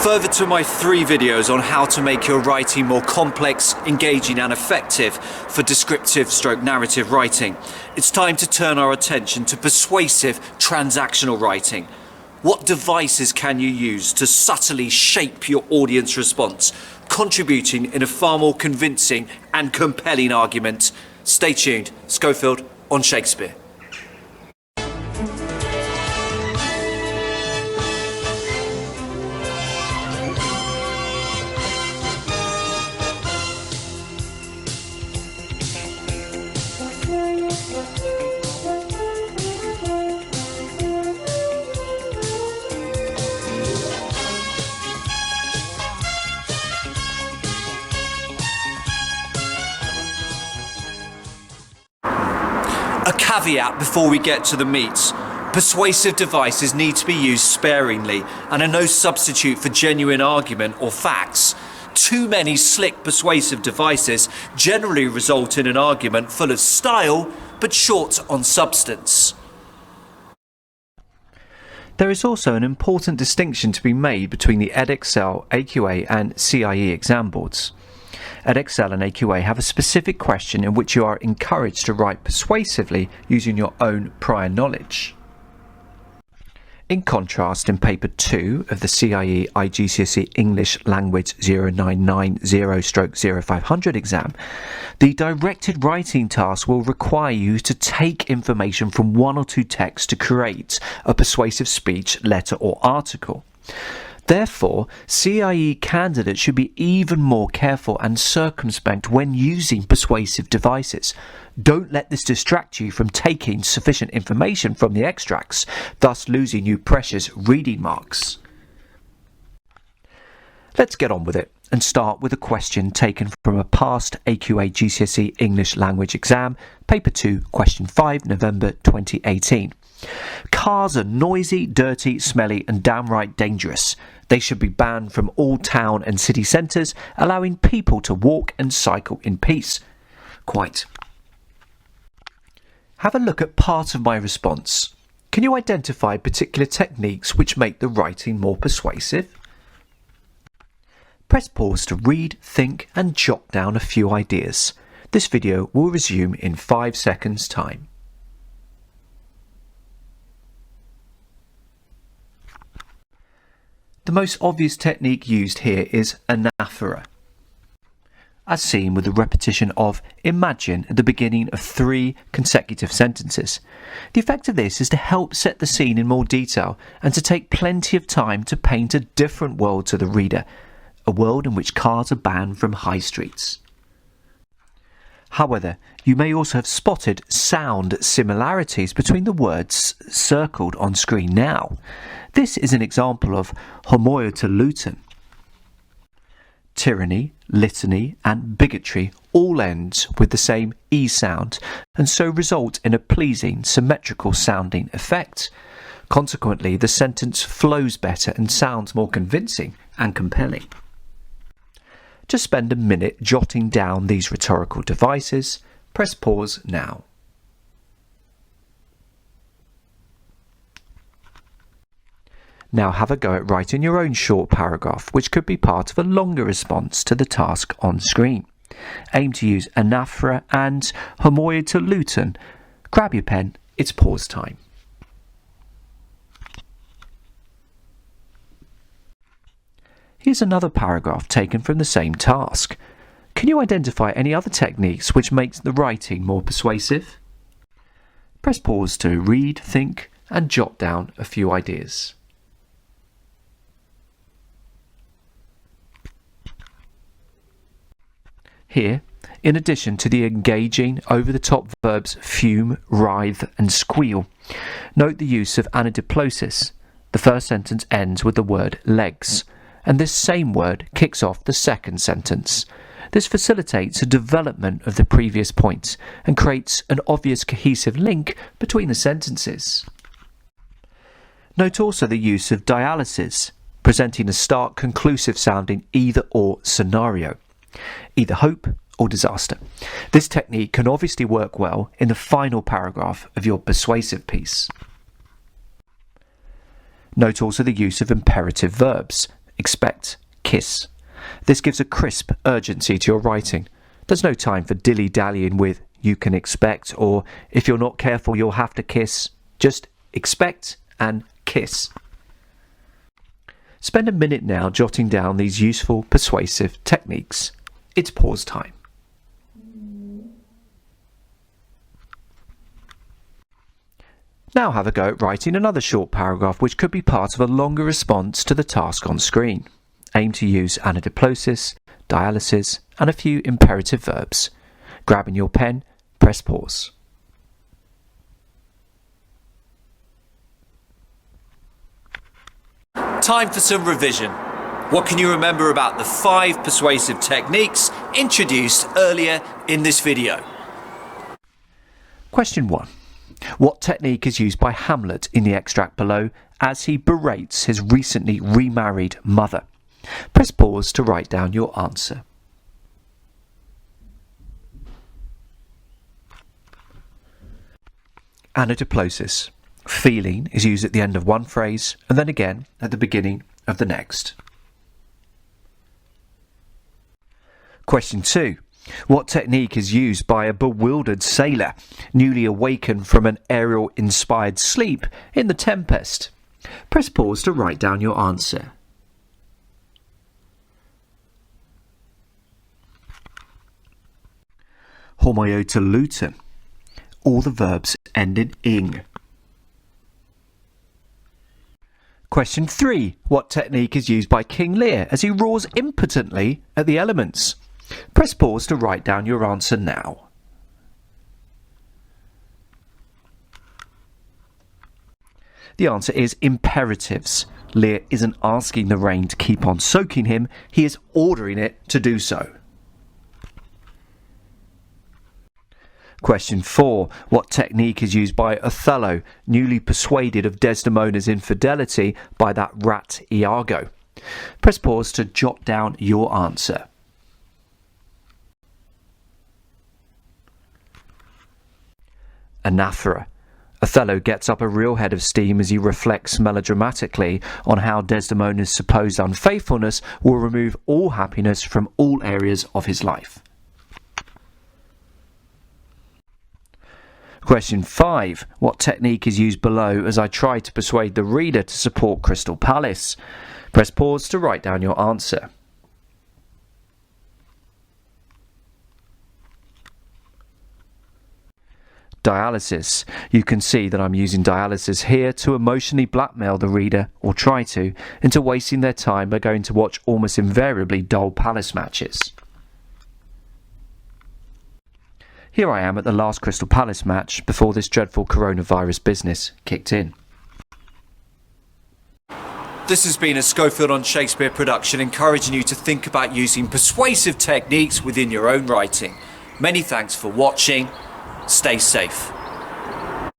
Further to my 3 videos on how to make your writing more complex, engaging and effective for descriptive/narrative writing, it's time to turn our attention to persuasive transactional writing. What devices can you use to subtly shape your audience response, contributing in a far more convincing and compelling argument? Stay tuned. Schofield on Shakespeare. A caveat before we get to the meat. Persuasive devices need to be used sparingly and are no substitute for genuine argument or facts. Too many slick persuasive devices generally result in an argument full of style but short on substance. There is also an important distinction to be made between the Edexcel, AQA and CIE exam boards. Edexcel and AQA have a specific question in which you are encouraged to write persuasively using your own prior knowledge. In contrast, in paper 2 of the CIE GCSE English Language 0990/0500 exam, the directed writing task will require you to take information from 1 or 2 texts to create a persuasive speech, letter or article. Therefore, CIE candidates should be even more careful and circumspect when using persuasive devices. Don't let this distract you from taking sufficient information from the extracts, thus losing you precious reading marks. Let's get on with it and start with a question taken from a past AQA GCSE English Language exam, paper 2, question 5, November 2018. Cars are noisy, dirty, smelly and downright dangerous. They should be banned from all town and city centres, allowing people to walk and cycle in peace. Quite. Have a look at part of my response. Can you identify particular techniques which make the writing more persuasive? Press pause to read, think and jot down a few ideas. This video will resume in 5 seconds' time. The most obvious technique used here is anaphora, as seen with the repetition of imagine at the beginning of 3 consecutive sentences. The effect of this is to help set the scene in more detail and to take plenty of time to paint a different world to the reader, a world in which cars are banned from high streets. However, you may also have spotted sound similarities between the words circled on screen now. This is an example of homoiotoluton. Tyranny, litany and bigotry all ends with the same E sound and so result in a pleasing, symmetrical sounding effect. Consequently, the sentence flows better and sounds more convincing and compelling. Just spend a minute jotting down these rhetorical devices. Press pause now. Now have a go at writing your own short paragraph, which could be part of a longer response to the task on screen. Aim to use anaphora and homoiotoluton. Grab your pen, it's pause time. Here's another paragraph taken from the same task. Can you identify any other techniques which makes the writing more persuasive? Press pause to read, think and jot down a few ideas. Here, in addition to the engaging, over-the-top verbs fume, writhe and squeal, note the use of anadiplosis. The first sentence ends with the word legs, and this same word kicks off the second sentence. This facilitates a development of the previous points and creates an obvious cohesive link between the sentences. Note also the use of dialysis, presenting a stark, conclusive sounding either-or scenario. Either hope or disaster. This technique can obviously work well in the final paragraph of your persuasive piece. Note also the use of imperative verbs, expect, kiss. This gives a crisp urgency to your writing. There's no time for dilly-dallying with you can expect or if you're not careful you'll have to kiss. Just expect and kiss. Spend a minute now jotting down these useful persuasive techniques. It's pause time. Now have a go at writing another short paragraph which could be part of a longer response to the task on screen. Aim to use anadiplosis, dialysis and a few imperative verbs. Grabbing your pen, press pause. Time for some revision. What can you remember about the 5 persuasive techniques introduced earlier in this video? Question 1. What technique is used by Hamlet in the extract below as he berates his recently remarried mother? Press pause to write down your answer. Anadiplosis. Feeling is used at the end of one phrase and then again at the beginning of the next. Question 2. What technique is used by a bewildered sailor, newly awakened from an aerial-inspired sleep in The Tempest? Press pause to write down your answer. Homoiotoluton. All the verbs end in ing. Question 3. What technique is used by King Lear as he roars impotently at the elements? Press pause to write down your answer now. The answer is imperatives. Lear isn't asking the rain to keep on soaking him, he is ordering it to do so. Question 4. What technique is used by Othello, newly persuaded of Desdemona's infidelity by that rat Iago? Press pause to jot down your answer. Anaphora. Othello gets up a real head of steam as he reflects melodramatically on how Desdemona's supposed unfaithfulness will remove all happiness from all areas of his life. Question 5. What technique is used below as I try to persuade the reader to support Crystal Palace? Press pause to write down your answer. Dialysis. You can see that I'm using dialysis here to emotionally blackmail the reader, or try to, into wasting their time by going to watch almost invariably dull Palace matches. Here I am at the last Crystal Palace match before this dreadful coronavirus business kicked in. This has been a Schofield on Shakespeare production encouraging you to think about using persuasive techniques within your own writing. Many thanks for watching. Stay safe.